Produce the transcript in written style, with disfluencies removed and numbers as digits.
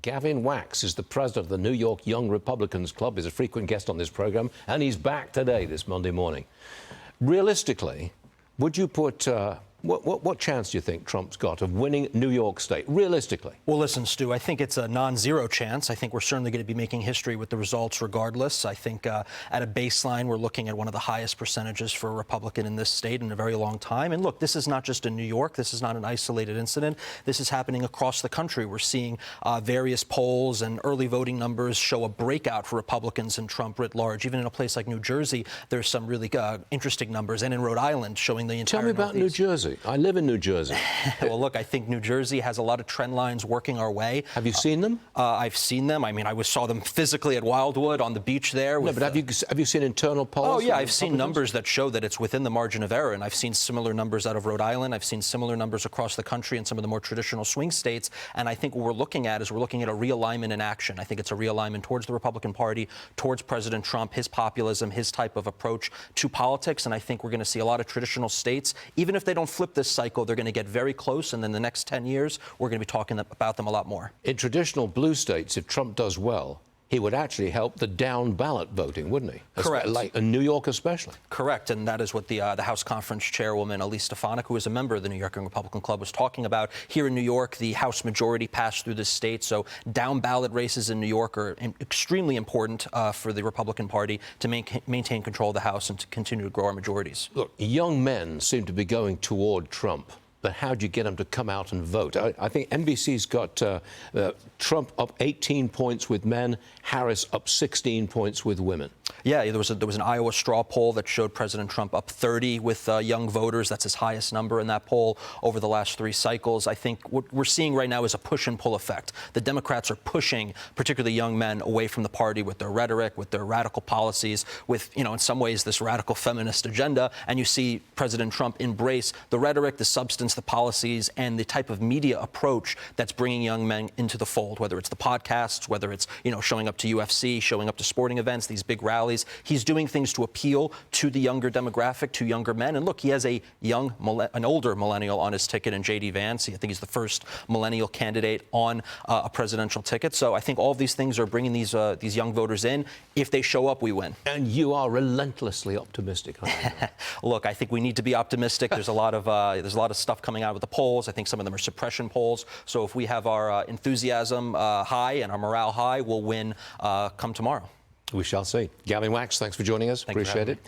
Gavin Wax is the president of the New York Young Republicans Club. He's a frequent guest on this program, and he's back today, this Monday morning. Realistically, would you put... What chance do you think Trump's got of winning New York State, realistically? Well, listen, Stu, I think it's a non-zero chance. I think we're certainly going to be making history with the results regardless. I think at a baseline, we're looking at one of the highest percentages for a Republican in this state in a very long time. And look, this is not just in New York. This is not an isolated incident. This is happening across the country. We're seeing various polls and early voting numbers show a breakout for Republicans and Trump writ large. Even in a place like New Jersey, there's some really interesting numbers. And in Rhode Island, showing the entire Tell me about New Jersey. I live in New Jersey. Well, look, I think New Jersey has a lot of trend lines working our way. Have you seen them? I've seen them. I mean, saw them physically at Wildwood on the beach there. No, but have you seen internal polls? Oh, yeah, I've seen numbers that show that it's within the margin of error, and I've seen similar numbers out of Rhode Island. I've seen similar numbers across the country in some of the more traditional swing states, and I think what we're looking at is a realignment in action. I think it's a realignment towards the Republican Party, towards President Trump, his populism, his type of approach to politics, and I think we're going to see a lot of traditional states, even if they don't flip this cycle, they're going to get very close, and then the next 10 years, we're going to be talking about them a lot more. In traditional blue states, if Trump does well, he would actually help the down-ballot voting, wouldn't he? Correct. Like in New York especially. Correct, and that is what the House Conference Chairwoman, Elise Stefanik, who is a member of the New York Young Republican Club, was talking about. Here in New York, the House majority passed through the state, so down-ballot races in New York are extremely important for the Republican Party to maintain control of the House and to continue to grow our majorities. Look, young men seem to be going toward Trump. But how do you get them to come out and vote? I think NBC's got Trump up 18 points with men, Harris up 16 points with women. Yeah, there was an Iowa straw poll that showed President Trump up 30 with young voters. That's his highest number in that poll over the last 3 cycles. I think what we're seeing right now is a push and pull effect. The Democrats are pushing particularly young men away from the party with their rhetoric, with their radical policies, with, in some ways, this radical feminist agenda. And you see President Trump embrace the rhetoric, the substance, the policies, and the type of media approach that's bringing young men into the fold, whether it's the podcasts, whether it's, showing up to UFC, showing up to sporting events, these big rallies. He's doing things to appeal to the younger demographic, to younger men. And look, he has an older millennial on his ticket in J.D. Vance. I think he's the first millennial candidate on a presidential ticket. So I think all of these things are bringing these young voters in. If they show up, we win. And you are relentlessly optimistic. Look, I think we need to be optimistic. There's a lot of stuff coming out with the polls. I think some of them are suppression polls. So if we have our enthusiasm high and our morale high, we'll win come tomorrow. We shall see. Gavin Wax, thanks for joining us. Appreciate it.